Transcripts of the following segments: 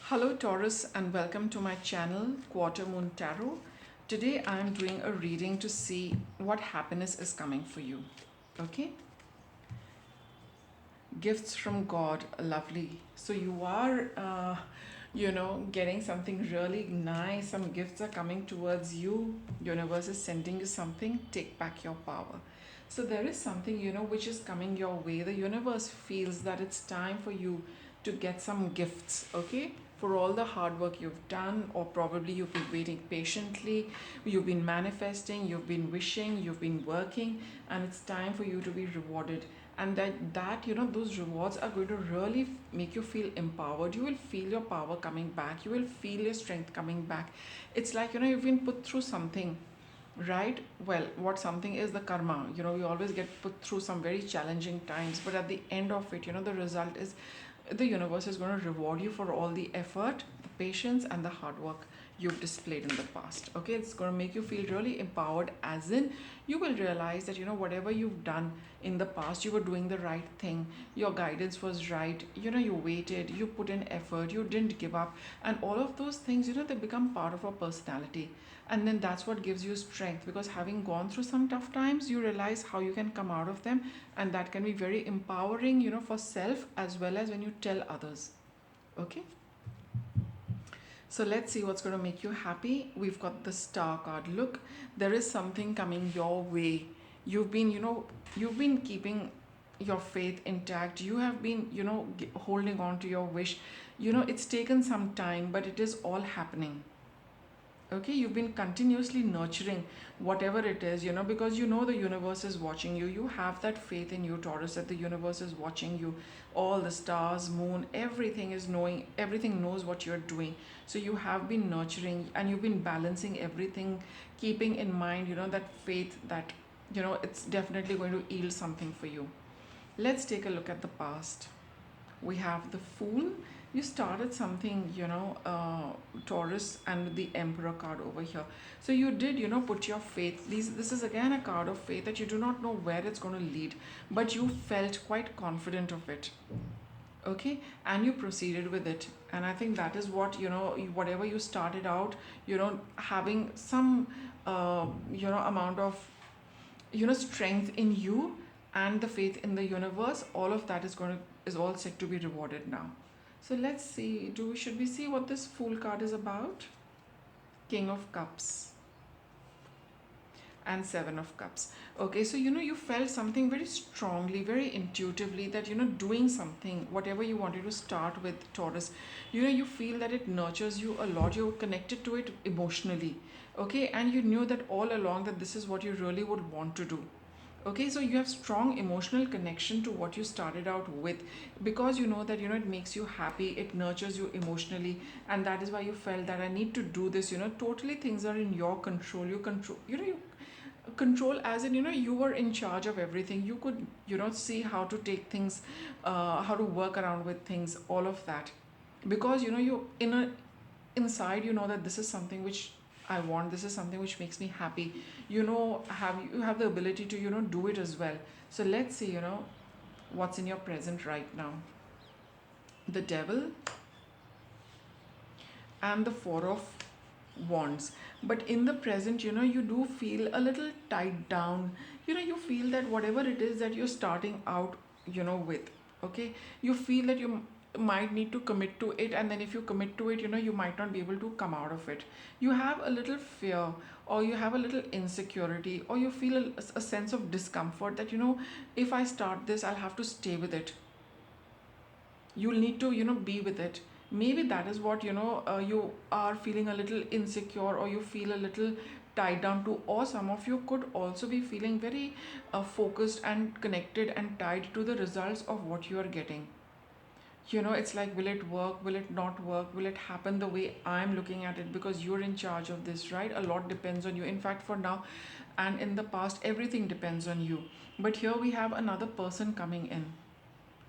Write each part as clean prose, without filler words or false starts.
Hello Taurus and welcome to my channel Quarter Moon Tarot. Today I am doing a reading to see what happiness is coming for you. Okay? Gifts from God, lovely. So you are getting something really nice. Some gifts are coming towards you. Universe is sending you something. Take back your power. So there is something which is coming your way. The universe feels that it's time for you to get some gifts, okay, for all the hard work you've done, or probably you've been waiting patiently, you've been manifesting, you've been wishing, you've been working, and it's time for you to be rewarded. And that those rewards are going to really make you feel empowered. You will feel your power coming back, you will feel your strength coming back. It's like you've been put through something, right? Well, what something is the karma. We always get put through some very challenging times, but at the end of it, the result is the universe is going to reward you for all the effort, the patience, and the hard work you've displayed in the past. Okay, it's going to make you feel really empowered, as in you will realize that whatever you've done in the past, you were doing the right thing, your guidance was right, you waited, you put in effort, you didn't give up, and all of those things, they become part of our personality. And then that's what gives you strength, because having gone through some tough times, you realize how you can come out of them, and that can be very empowering, for self as well as when you tell others. Okay, so let's see what's going to make you happy. We've got the star card. Look, there is something coming your way. You've been keeping your faith intact. You have been holding on to your wish. It's taken some time, but it is all happening. Okay, you've been continuously nurturing whatever it is, because the universe is watching you. You have that faith in you, Taurus, that the universe is watching you. All the stars, moon, everything is knowing, everything knows what you're doing. So you have been nurturing, and you've been balancing everything, keeping in mind that faith, that it's definitely going to yield something for you. Let's take a look at the past. We have the Fool. You started something, Taurus, and with the Emperor card over here. So you did, put your faith. This is again a card of faith, that you do not know where it's going to lead, but you felt quite confident of it. Okay, and you proceeded with it. And I think that is what, whatever you started out, having some, amount of, strength in you, and the faith in the universe, all of that is all set to be rewarded now. So let's see, do should we see what this Fool card is about? King of Cups and Seven of Cups. Okay, so you felt something very strongly, very intuitively, that doing something, whatever you wanted to start with, Taurus, you feel that it nurtures you a lot. You're connected to it emotionally. Okay, and you knew that all along, that this is what you really would want to do. Okay, so you have strong emotional connection to what you started out with, because you know that it makes you happy, it nurtures you emotionally, and that is why you felt that I need to do this. Totally things are in your control. You control, you control, as in you were in charge of everything. You could see how to take things, how to work around with things, all of that, because you inside that this is something which I want, this is something which makes me happy. You have the ability to do it as well. So let's see what's in your present right now. The Devil and the Four of Wands. But in the present, you do feel a little tied down. You feel that whatever it is that you're starting out with, okay, you feel that you might need to commit to it, and then if you commit to it, you might not be able to come out of it. You have a little fear, or you have a little insecurity, or you feel a sense of discomfort, that if I start this, I'll have to stay with it. You'll need to be with it. Maybe that is what you are feeling a little insecure, or you feel a little tied down to, or some of you could also be feeling very focused and connected and tied to the results of what you are getting. It's like, will it work, will it not work, will it happen the way I'm looking at it, because you're in charge of this, right? A lot depends on you. In fact, for now and in the past, everything depends on you. But here we have another person coming in.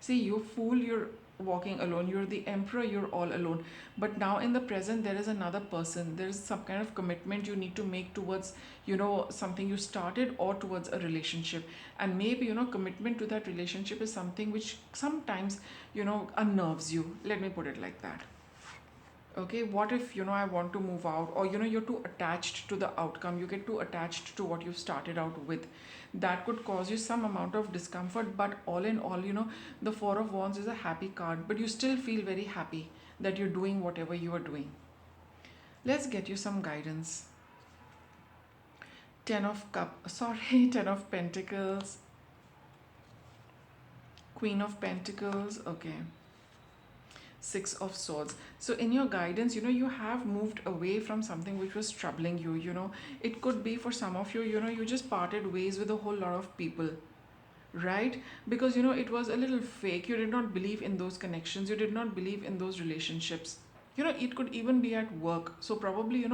See, you Fool, you're walking alone. You're the Emperor, you're all alone. But now in the present, there is another person. There is some kind of commitment you need to make towards, something you started, or towards a relationship. And maybe, commitment to that relationship is something which sometimes, unnerves you. Let me put it like that. Okay, what if, I want to move out, or you're too attached to the outcome, you get too attached to what you've started out with. That could cause you some amount of discomfort, but all in all, the Four of Wands is a happy card, but you still feel very happy that you're doing whatever you are doing. Let's get you some guidance. Ten of Pentacles, Queen of Pentacles, okay. Six of Swords. So in your guidance, you have moved away from something which was troubling you. It could be for some of you, you just parted ways with a whole lot of people, right? Because it was a little fake. You did not believe in those connections, you did not believe in those relationships. It could even be at work. So probably,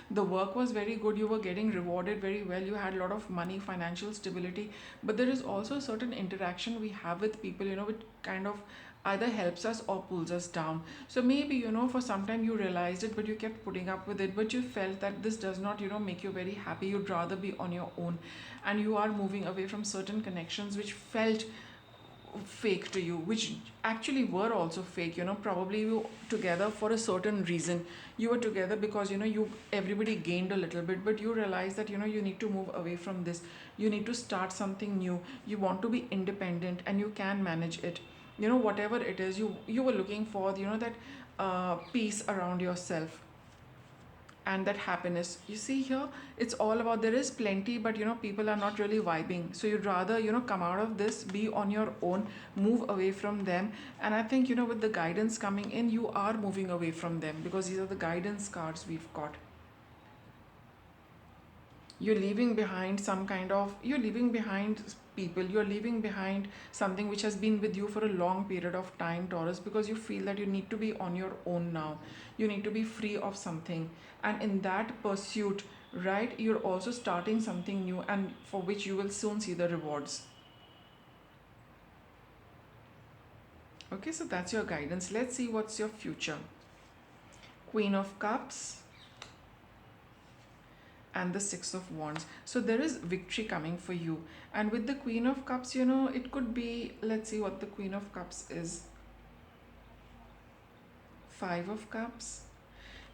the work was very good, you were getting rewarded very well, you had a lot of money, financial stability. But there is also a certain interaction we have with people, which kind of either helps us or pulls us down. So maybe, for some time you realized it, but you kept putting up with it, but you felt that this does not, make you very happy. You'd rather be on your own, and you are moving away from certain connections which felt fake to you, which actually were also fake. Probably you together for a certain reason. You were together because you everybody gained a little bit, but you realize that you need to move away from this. You need to start something new. You want to be independent, and you can manage it. Whatever it is you were looking for, that peace around yourself and that happiness. You see here, it's all about, there is plenty, but people are not really vibing. So you'd rather come out of this, be on your own, move away from them. And I think with the guidance coming in, you are moving away from them, because these are the guidance cards we've got. You're leaving behind people, you're leaving behind something which has been with you for a long period of time, Taurus, because you feel that you need to be on your own now. You need to be free of something, and in that pursuit, right, you're also starting something new, and for which you will soon see the rewards. Okay, so that's your guidance. Let's see what's your future. Queen of Cups and the Six of Wands. So there is victory coming for you. And with the Queen of Cups, it could be, let's see what the Queen of Cups is. Five of Cups.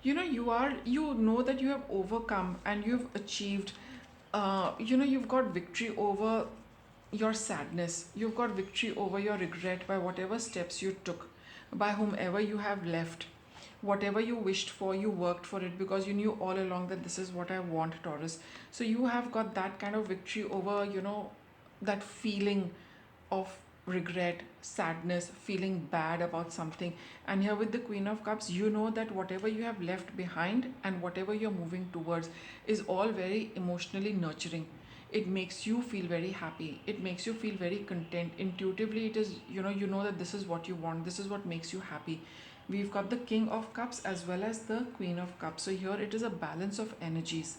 You know that you have overcome and you've achieved, you've got victory over your sadness. You've got victory over your regret by whatever steps you took, by whomever you have left. Whatever you wished for, you worked for it, because you knew all along that this is what I want, Taurus. So you have got that kind of victory over, that feeling of regret, sadness, feeling bad about something. And here with the Queen of Cups, you know that whatever you have left behind and whatever you're moving towards is all very emotionally nurturing. It makes you feel very happy, it makes you feel very content. Intuitively it is, you know that this is what you want, this is what makes you happy. We've got the King of Cups as well as the Queen of Cups, so here it is a balance of energies.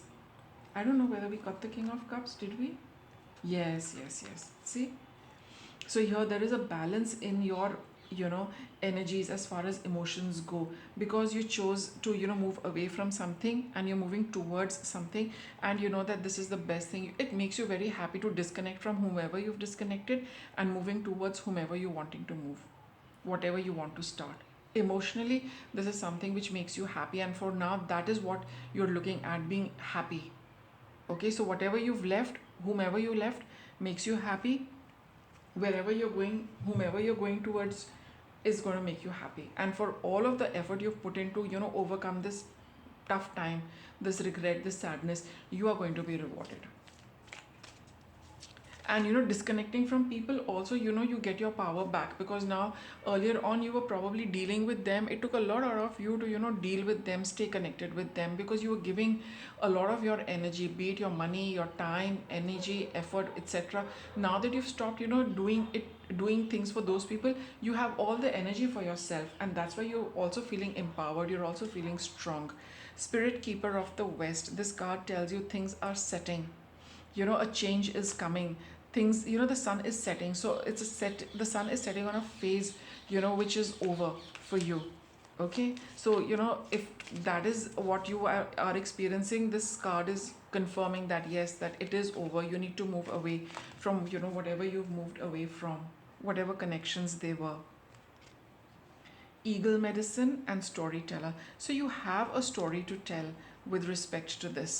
I don't know whether we got the King of Cups, did we? Yes, yes, yes. See, so here there is a balance in your, you know energies as far as emotions go, because you chose to, move away from something and you're moving towards something, and you know that this is the best thing. It makes you very happy to disconnect from whomever you've disconnected and moving towards whomever you're wanting to move, whatever you want to start. Emotionally, this is something which makes you happy, and for now that is what you're looking at, being happy. Okay, so whatever you've left, whomever you left, makes you happy. Wherever you're going, whomever you're going towards, is going to make you happy. And for all of the effort you've put into, overcome this tough time, this regret, this sadness, you are going to be rewarded. And disconnecting from people also, you get your power back, because now, earlier on, you were probably dealing with them. It took a lot out of you to deal with them, stay connected with them, because you were giving a lot of your energy, be it your money, your time, energy, effort, etc. Now that you've stopped doing things for those people, you have all the energy for yourself, and that's why you're also feeling empowered, you're also feeling strong. Spirit Keeper of the West, this card tells you things are setting. A change is coming. Things, the sun is setting, so the sun is setting on a phase, which is over for you. Okay, so if that is what you are experiencing, this card is confirming that yes, that it is over. You need to move away from whatever you've moved away from, whatever connections they were. eagle medicine, and storyteller. So you have a story to tell with respect to this.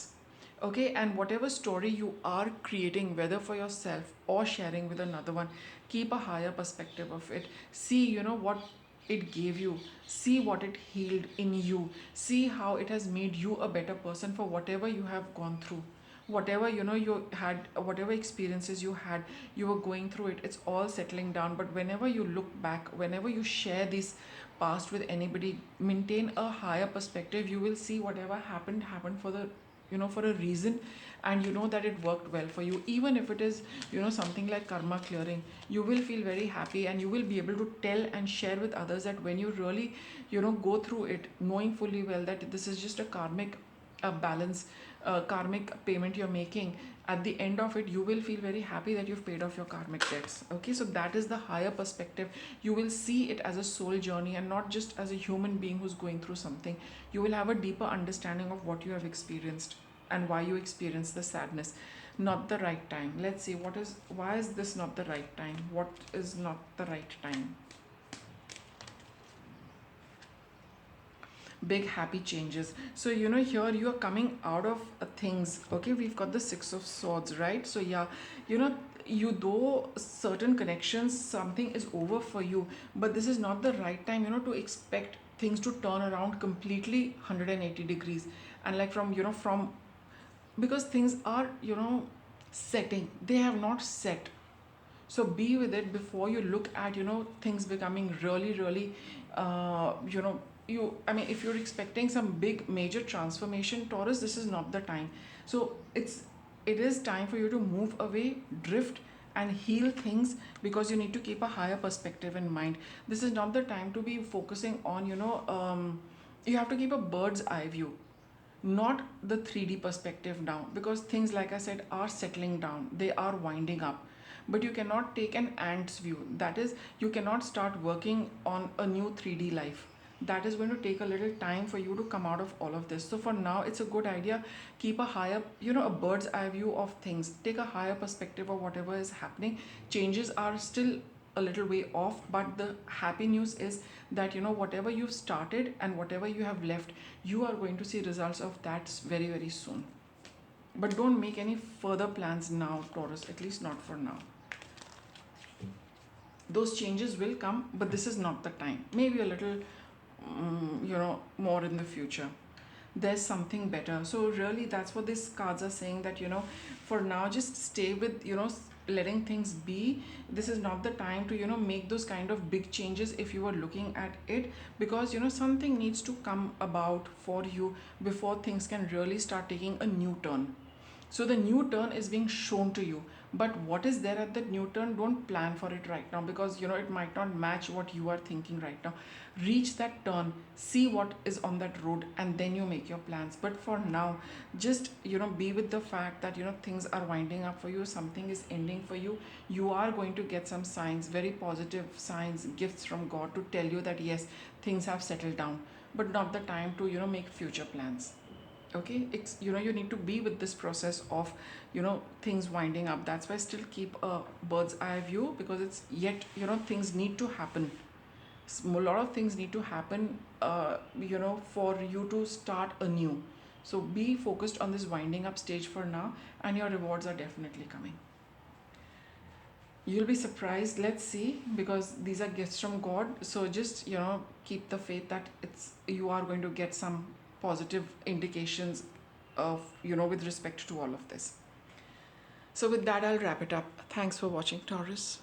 Okay, and whatever story you are creating, whether for yourself or sharing with another one, keep a higher perspective of it. See, what it gave you, see what it healed in you, see how it has made you a better person for whatever you have gone through, whatever you had, whatever experiences you had, you were going through it, it's all settling down. But whenever you look back, whenever you share this past with anybody, maintain a higher perspective. You will see whatever happened for the for a reason, and you know that it worked well for you. Even if it is something like karma clearing, you will feel very happy, and you will be able to tell and share with others that when you really go through it, knowing fully well that this is just a karmic balance, karmic payment you're making, at the end of it you will feel very happy that you've paid off your karmic debts. Okay, so that is the higher perspective. You will see it as a soul journey and not just as a human being who's going through something. You will have a deeper understanding of what you have experienced and why you experience the sadness. Not the right time. Let's see, why is this not the right time? What is not the right time? Big happy changes. So here you are coming out of things. Okay, we've got the Six of Swords, right? So yeah, you know you though certain connections, something is over for you, but this is not the right time to expect things to turn around completely 180 degrees. And like from because things are setting, they have not set. So be with it before you look at things becoming really really I mean, if you're expecting some big major transformation, Taurus, this is not the time. So it is time for you to move away, drift, and heal things, because you need to keep a higher perspective in mind. This is not the time to be focusing on you have to keep a bird's eye view, not the 3D perspective now, because things, like I said, are settling down, they are winding up. But you cannot take an ant's view. That is, you cannot start working on a new 3D life. That is going to take a little time for you to come out of all of this. So for now, it's a good idea. Keep a higher, a bird's eye view of things. Take a higher perspective of whatever is happening. Changes are still a little way off, but the happy news is that whatever you've started and whatever you have left, you are going to see results of that very very soon. But don't make any further plans now, Taurus, at least not for now. Those changes will come, but this is not the time. Maybe a little more in the future. There's something better. So really, that's what these cards are saying, that for now, just stay with letting things be. This is not the time to make those kind of big changes if you are looking at it, because something needs to come about for you before things can really start taking a new turn. So the new turn is being shown to you, but what is there at that new turn, don't plan for it right now, because it might not match what you are thinking right now. Reach that turn, see what is on that road, and then you make your plans. But for now, just be with the fact that things are winding up for you, something is ending for you. You are going to get some signs, very positive signs, gifts from God to tell you that yes, things have settled down, but not the time to make future plans. Okay, it's you need to be with this process of things winding up. That's why still keep a bird's eye view, because it's yet things need to happen. A lot of things need to happen for you to start anew. So be focused on this winding up stage for now, and your rewards are definitely coming. You'll be surprised. Let's see, because these are gifts from God. So just keep the faith that you are going to get some positive indications of with respect to all of this. So with that, I'll wrap it up. Thanks for watching, Taurus.